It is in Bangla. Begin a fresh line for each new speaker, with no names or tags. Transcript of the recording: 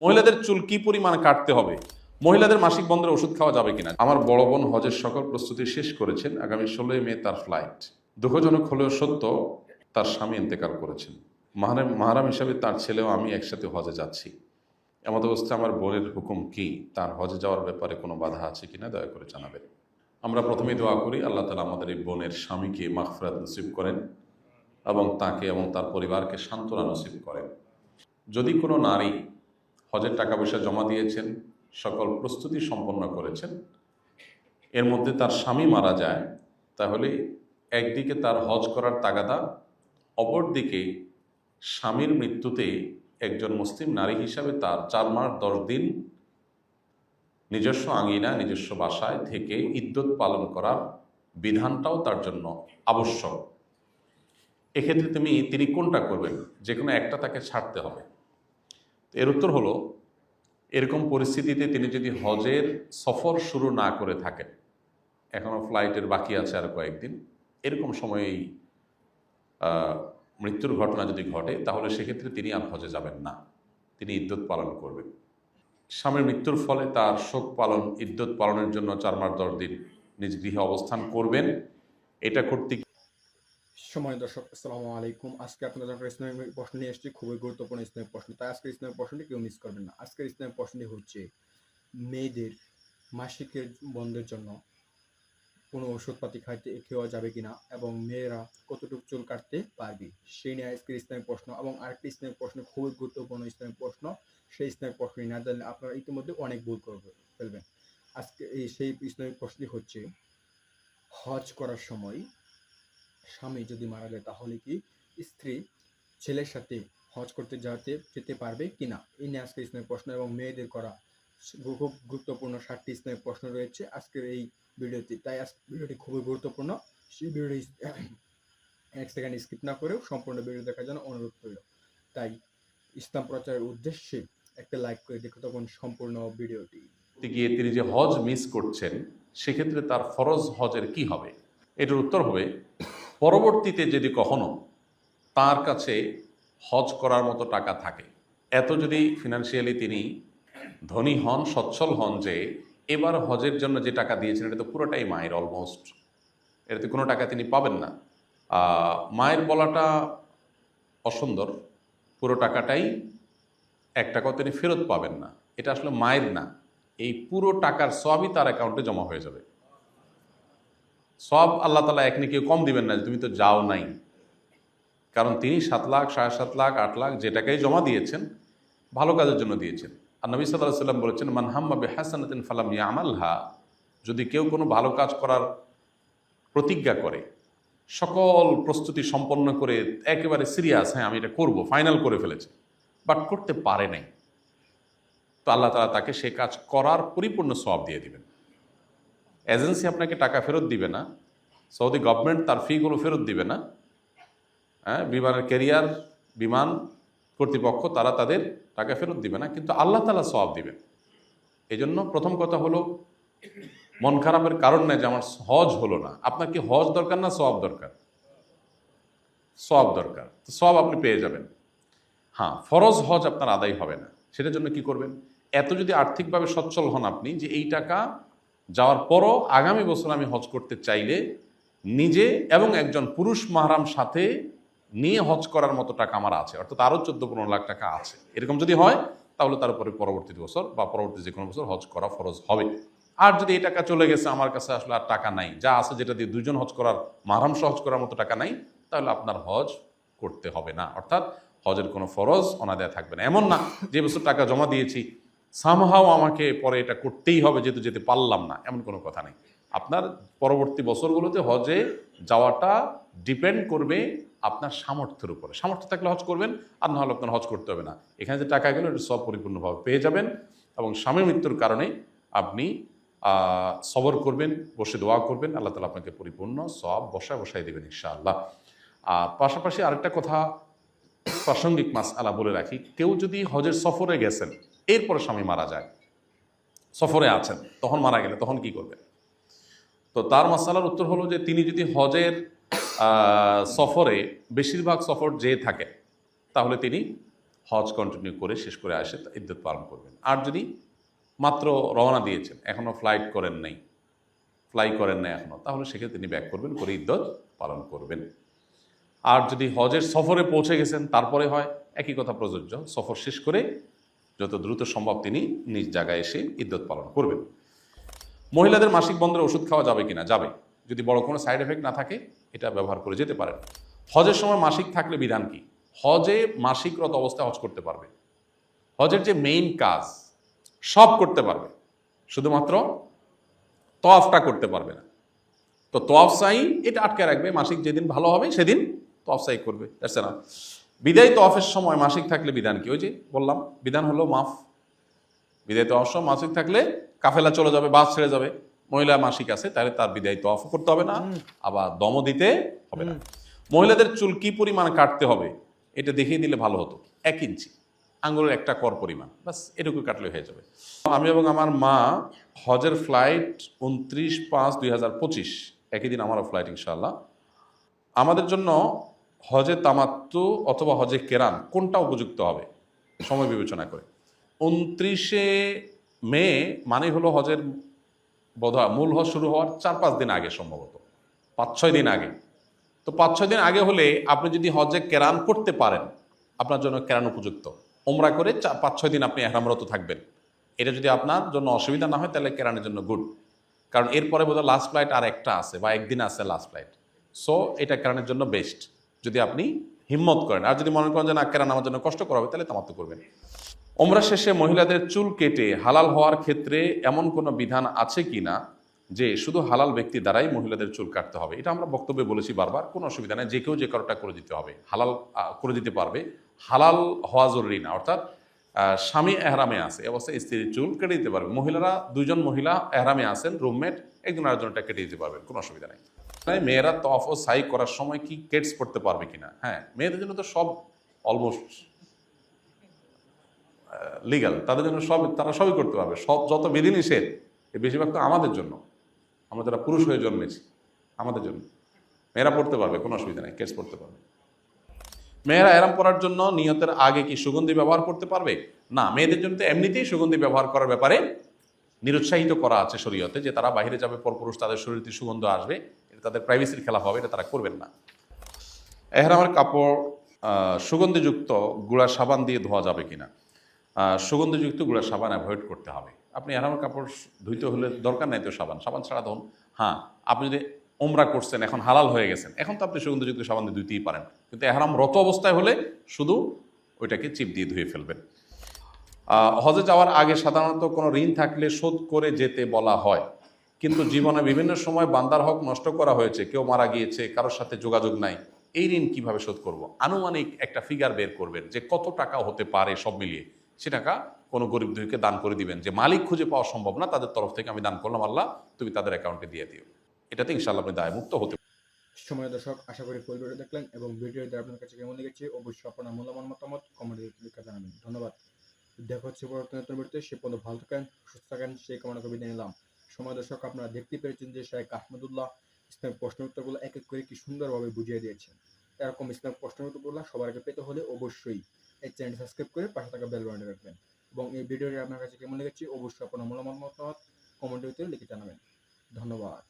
মহিলাদের চুল কি পরিমাণ কাটতে হবে, মহিলাদের মাসিক বন্ধের ওষুধ খাওয়া যাবে কিনা। আমার বড় বোন হজের সকল প্রস্তুতি শেষ করেছেন, আগামী 16 মে তার ফ্লাইট। দুঃখজনক হলেও সত্য, তার স্বামী ইন্তেকাল করেছেন। মাহরাম হিসাবে তার ছেলেও আমি একসাথে হজে যাচ্ছি। এমত অবস্থায় আমার বোনের হুকুম কি, তার হজে যাওয়ার ব্যাপারে কোনো বাধা আছে কিনা দয়া করে জানাবেন। আমরা প্রথমেই দোয়া করি আল্লাহ তাআলা আমাদের এই বোনের স্বামীকে মাগফিরাত নসিব করেন এবং তাকে এবং তার পরিবারকে সান্ত্বনা নসিব করেন। যদি কোনো নারী হজের টাকা পয়সা জমা দিয়েছেন, সকল প্রস্তুতি সম্পন্ন করেছেন, এর মধ্যে তার স্বামী মারা যায়, তাহলে একদিকে তার হজ করার তাগাদা, অপরদিকে স্বামীর মৃত্যুতে একজন মুসলিম নারী হিসাবে তার 4 মাস 10 দিন নিজস্ব আঙিনা নিজস্ব বাসায় থেকে ইদ্যত পালন করার বিধানটাও তার জন্য আবশ্যক। এক্ষেত্রে তিনি কোনটা করবেন? যে কোনো একটা তাকে ছাড়তে হবে। এর উত্তর হলো, এরকম পরিস্থিতিতে তিনি যদি হজের সফর শুরু না করে থাকেন, এখনও ফ্লাইটের বাকি আছে আর কয়েকদিন, এরকম সময়েই মৃত্যুর ঘটনা যদি ঘটে, তাহলে সেক্ষেত্রে তিনি আর হজে যাবেন না, তিনি ইদ্যত পালন করবেন। স্বামীর মৃত্যুর ফলে তার শোক পালন, ইদ্যত পালনের জন্য 4 মাস 10 দিন নিজ গৃহে অবস্থান করবেন। এটা করতে
সময় দর্শক, আসসালামু আলাইকুম। আজকে আপনাদের জন্য ইসলামিক প্রশ্ন নিয়ে এসেছি, খুবই গুরুত্বপূর্ণ ইসলামিক প্রশ্ন। তাই আজকের ইসলামিক প্রশ্নটি কেউ মিস করবেন না। আজকের ইসলামিক প্রশ্নটি হচ্ছে, মেয়েদের মাসিকের বন্ধের জন্য কোনো ওষুধপাতি খাওয়া যাবে কিনা এবং মেয়েরা কতটুকু চুল কাটতে পারবে, সেই নিয়ে আজকের ইসলামিক প্রশ্ন। এবং আরেকটি ইসলামিক প্রশ্ন, খুবই গুরুত্বপূর্ণ ইসলামিক প্রশ্ন। সেই ইসলামিক প্রশ্নটি না জানলে আপনারা ইতিমধ্যে অনেক ভুল ফেলবেন। আজকে সেই ইসলামিক প্রশ্নটি হচ্ছে, হজ করার সময় স্বামী যদি মারা যায়, তাহলে কি স্ত্রী ছেলের সাথে হজ করতে যেতে পারবে কিনা, এই নিয়ে আজকের ইসলামিক প্রশ্ন। এবং মেয়েদের করা খুব গুরুত্বপূর্ণ 7টি ইসলামিক প্রশ্ন রয়েছে আজকের এই ভিডিওতে। তাই ভিডিওটি খুবই গুরুত্বপূর্ণ। সেই ভিডিওটি 1 সেকেন্ড স্কিপ না করেও সম্পূর্ণ ভিডিও দেখার জন্য অনুরোধ রইল। তাই ইসলাম প্রচারের উদ্দেশ্যে একটা লাইক করে দেখতে থাকুন সম্পূর্ণ ভিডিওটি।
গিয়ে তিনি যে হজ মিস করছেন, সেক্ষেত্রে তার ফরজ হজের কি হবে? এটার উত্তর হবে, পরবর্তীতে যদি কখনো তার কাছে হজ করার মতো টাকা থাকে, এত যদি ফিনান্সিয়ালি তিনি ধনী হন, সচ্ছল হন, যে এবার হজের জন্য যে টাকা দিয়েছেন এটা তো পুরোটাই মায়ের, অলমোস্ট এটাতে কোনো টাকা তিনি পাবেন না। মায়ের বলাটা অসুন্দর, পুরো টাকাটাই, 1 টাকাও তিনি ফেরত পাবেন না। এটা আসলে মায়ের না, এই পুরো টাকার সবই তার অ্যাকাউন্টে জমা হয়ে যাবে। সব আল্লাহ তাআলা এক নেকি কম দিবেন না, তুমি তো যাও নাই। কারণ তিনি 7 লাখ, 7.5 লাখ, 8 লাখ যে টাকাই জমা দিয়েছেন, ভালো কাজের জন্য দিয়েছেন। আর নবী সাল্লাল্লাহু আলাইহি ওয়াসাল্লাম বলেছেন, মান হাম্মা বিহাসানাতিন ফালাম ইয়ামালহা, যদি কেউ কোনো ভালো কাজ করার প্রতিজ্ঞা করে, সকল প্রস্তুতি সম্পন্ন করে একেবারে সিরিয়াস, হ্যাঁ আমি এটা করব, ফাইনাল করে ফেলেছে, বাট করতে পারে নাই, তো আল্লাহ তাআলা তাকে সে কাজ করার পরিপূর্ণ সওয়াব দিয়ে দিবেন। এজেন্সি আপনাকে টাকা ফেরত দিবে না, সৌদি গভর্নমেন্ট তার ফিগুলো ফেরত দিবে না, হ্যাঁ, বিমানের ক্যারিয়ার, বিমান কর্তৃপক্ষ তারা তাদের টাকা ফেরত দিবে না, কিন্তু আল্লাহ তাআলা সওয়াব দিবেন। এই জন্য প্রথম কথা হলো, মন খারাপের কারণ নেই যে আমার হজ হলো না। আপনার কি হজ দরকার না সওয়াব দরকার? সওয়াব দরকার, তো সওয়াব আপনি পেয়ে যাবেন। হ্যাঁ, ফরজ হজ আপনার আদায় হবে না। সেটার জন্য কি করবেন? এত যদি আর্থিকভাবে সচ্ছল হন আপনি, যে এই টাকা যাওয়ার পরও আগামী বছর আমি হজ করতে চাইলে নিজে এবং একজন পুরুষ মাহরাম সাথে নিয়ে হজ করার মতো টাকা আমার আছে, অর্থাৎ আরও 14-15 লাখ টাকা আছে, এরকম যদি হয়, তাহলে তার উপরে পরবর্তী বছর বা পরবর্তী যে কোনো বছর হজ করা ফরজ হবে। আর যদি এই টাকা চলে গেছে, আমার কাছে আসলে আর টাকা নাই, যা আছে যেটা দিয়ে 2 জন হজ করার, মাহরাম সহ হজ করার মতো টাকা নাই, তাহলে আপনার হজ করতে হবে না, অর্থাৎ হজের কোনো ফরজ অনাদায় থাকবে না। এমন না যে বছর টাকা জমা দিয়েছি সামহাও আমাকে পরে এটা করতেই হবে যেহেতু যেতে পারলাম না, এমন কোনো কথা নেই। আপনার পরবর্তী বছরগুলোতে হজে যাওয়াটা ডিপেন্ড করবে আপনার সামর্থ্যের উপরে। সামর্থ্য থাকলে হজ করবেন, আর না হলে আপনার হজ করতে হবে না। এখানে যে টাকা গেলো এটা সব পরিপূর্ণভাবে পেয়ে যাবেন। এবং স্বামীর মৃত্যুর কারণে আপনি সবর করবেন, বসে দোয়া করবেন, আল্লাহ তাআলা আপনাকে পরিপূর্ণ সব বসায় দেবেন ইনশাআল্লাহ। আর পাশাপাশি আরেকটা কথা, প্রাসঙ্গিক মাসআলা বলে রাখি, কেউ যদি হজের সফরে গেছেন, এরপরে স্বামী মারা যায়, সফরে আছেন, তখন মারা গেলে তখন কি করবেন? তো তার মাসআলার উত্তর হলো যে তিনি যদি হজের সফরে বেশিরভাগ সফর যেয়ে থাকে, তাহলে তিনি হজ কন্টিনিউ করে শেষ করে আসে ইদ্যত পালন করবেন। আর যদি মাত্র রওনা দিয়েছেন, এখনও ফ্লাই করেন নাই এখনও, তাহলে সেক্ষেত্রে তিনি ব্যাক করবেন, করে ইদ্যত পালন করবেন। আর যদি হজের সফরে পৌঁছে গেছেন তারপরে হয়, একই কথা প্রযোজ্য, সফর শেষ করে যত দ্রুত সম্ভব তিনি নিজ জায়গায় এসে ইদ্যত পালন করবেন। মহিলাদের মাসিক বন্ধের ওষুধ খাওয়া যাবে কিনা? যাবে, যদি বড় কোনো সাইড এফেক্ট না থাকে এটা ব্যবহার করে যেতে পারেন। হজের সময় মাসিক থাকলে বিধান কি? হজে মাসিকরত অবস্থায় হজ করতে পারবে, হজের যে মেইন কাজ সব করতে পারবে, শুধুমাত্র তওয়াফটা করতে পারবে না। তো তওয়াফ সাই এটা আটকে রাখবে, মাসিক যেদিন ভালো হবে সেদিন তওয়াফ সাই করবে, দেখছে না? বিদায় তওয়াফের সময় মাসিক থাকলে বিধান কি? ওই যে বললাম, বিধান হলো মাফ। বিদায় তওয়াফ সময় মাসিক থাকলে কাফেলা চলে যাবে, বাস ছেড়ে যাবে, মহিলা মাসিক আছে তাহলে তার বিদায় তওয়াফ করতে হবে না, আবার দমও দিতে হবে না। মহিলাদের চুল কি পরিমাণ কাটতে হবে এটা দেখিয়ে দিলে ভালো হতো। 1 ইঞ্চি, আঙ্গুলের একটা কর পরিমাণ, বাস এটুকু কাটলে হয়ে যাবে। আমি এবং আমার মা হজের ফ্লাইট 29/5/2025, একই দিন আমারও ফ্লাইট ইনশাআল্লাহ। আমাদের জন্য হজে তামাত্তু অথবা হজে কেরান কোনটা উপযুক্ত হবে সময় বিবেচনা করে? 29শে মে মানে হলো হজের বোধহয় মূল হজ শুরু হওয়ার 4-5 দিন আগে, সম্ভবত 5-6 দিন আগে। তো 5-6 দিন আগে হলে আপনি যদি হজে কেরান করতে পারেন, আপনার জন্য কেরান উপযুক্ত। ওমরা করে 5-6 দিন আপনি এহরামরত থাকবেন, এটা যদি আপনার জন্য অসুবিধা না হয় তাহলে কেরানের জন্য গুড। কারণ এরপরে বোধহয় লাস্ট ফ্লাইট আর একটা আছে বা একদিন আছে লাস্ট ফ্লাইট, সো এটা কেরানের জন্য বেস্ট যদি আপনি হিম্মত করেন। আর যদি মনে করেন যে না, কেরান আমার জন্য কষ্ট করা হবে, তাহলে তামাত্তু করবেন। ওমরা শেষে মহিলাদের চুল কেটে হালাল হওয়ার ক্ষেত্রে এমন কোনো বিধান আছে কি না যে শুধু হালাল ব্যক্তি দ্বারাই মহিলাদের চুল কাটতে হবে? এটা আমরা বক্তব্যে বলেছি বারবার, কোনো অসুবিধা নেই, যে কেউ যে কারোটা করে দিতে হবে, হালাল করে দিতে পারবে। হালাল হওয়া জরুরি না, অর্থাৎ স্বামী এহরামে আছে এ অবস্থায় স্ত্রীর চুল কেটে দিতে পারবে। মহিলারা, 2জন মহিলা এহরামে আছেন, রুমমেট, একজন আরেকজনটা কেটে দিতে পারবেন, কোনো অসুবিধা নেই। তাই মেয়েরা তওয়াফ ও সাই করার সময় কি কেটস পড়তে পারবে কিনা? হ্যাঁ, মেয়েদের জন্য তো সব অলমোস্ট লিগাল, তাদের জন্য সব, তারা সবই করতে পারবে, সব যত বিধিনিষেধ বেশিরভাগ তো আমাদের জন্য, আমরা যারা পুরুষ হয়ে জন্মেছি আমাদের জন্য। মেয়েরা পড়তে পারবে, কোনো অসুবিধা নেই, কেটস পড়তে পারবে। মেয়েরা এহরাম পরার জন্য নিয়তের আগে কি সুগন্ধি ব্যবহার করতে পারবে? না, মেয়েদের জন্য তো এমনিতেই সুগন্ধি ব্যবহার করার ব্যাপারে নিরুৎসাহিত করা আছে শরীয়তে, যে তারা বাইরে যাবে পরপুরুষ, তাদের শরীরে সুগন্ধ আসবে, এটা তাদের প্রাইভেসির খেলাফ হবে, এটা তারা করবেন না। এহরামের কাপড় সুগন্ধিযুক্ত গুঁড়া সাবান দিয়ে ধোয়া যাবে কিনা? সুগন্ধিযুক্ত গুঁড়া সাবান অ্যাভয়েড করতে হবে। আপনি এহরামের কাপড় ধুইতে হলে দরকার নাই তো সাবান ছাড়া ধুন। হ্যাঁ, আপনি যদি ওমরা করছেন, এখন হালাল হয়ে গেছেন, এখন তো আপনি সুগন্ধিযুক্ত সাবান দিয়ে ধুইতেই পারেন, কিন্তু এহরাম রত অবস্থায় হলে শুধু ওইটাকে চিপ দিয়ে ধুয়ে ফেলবেন। হজে যাওয়ার আগে সাধারণত কোনো ঋণ থাকলে শোধ করে যেতে বলা হয়, কিন্তু জীবনে বিভিন্ন সময় বান্দার হক নষ্ট করা হয়েছে, কেউ মারা গিয়েছে, কারোর সাথে যোগাযোগ নাই, এই ঋণ কিভাবে শোধ করব? আনুমানিক একটা ফিগার বের করবেন যে কত টাকা হতে পারে, সব মিলিয়ে সে টাকা কোনো গরিব দুঃখীকে দান করে দিবেন, যে মালিক খুঁজে পাওয়া সম্ভব না তাদের তরফ থেকে আমি দান করলাম, আল্লাহ তুমি তাদের অ্যাকাউন্টে দিয়ে দিও। এটাতে ইনশাআল্লাহ আপনি দায়মুক্ত হতে।
সময় দর্শক, আশা করি ফুল ভিডিও দেখলেন এবং ভিডিওটি আপনার কাছে কেমন লেগেছে অবশ্যই আপনার মূল্যবান মতামত কমেন্টে লিখে জানাবেন। ধন্যবাদ। দেখা হচ্ছে পরবর্তী নতুন ভিডিওতে, সে পর্যন্ত ভালো থাকেন, সুস্থ থাকেন, সেই কামনা করে বিদায় নিলাম। সময় দর্শক, আপনারা দেখতে পেরেছেন যে শেখ আহমদুল্লাহ ইসলামের প্রশ্ন উত্তরগুলো এক এক করে কি সুন্দরভাবে বুঝিয়ে দিয়েছেন। এরকম ইসলামের প্রশ্ন উত্তরগুলো সবার আগে পেতে হলে অবশ্যই এই চ্যানেলটি সাবস্ক্রাইব করে পাশে থাকা বেল বাটনে রাখবেন এবং এই ভিডিওটি আপনার কাছে কেমন লেগেছে অবশ্যই আপনার মূল্যবান মতামত কমেন্টের ভিতরে লিখে জানাবেন। ধন্যবাদ।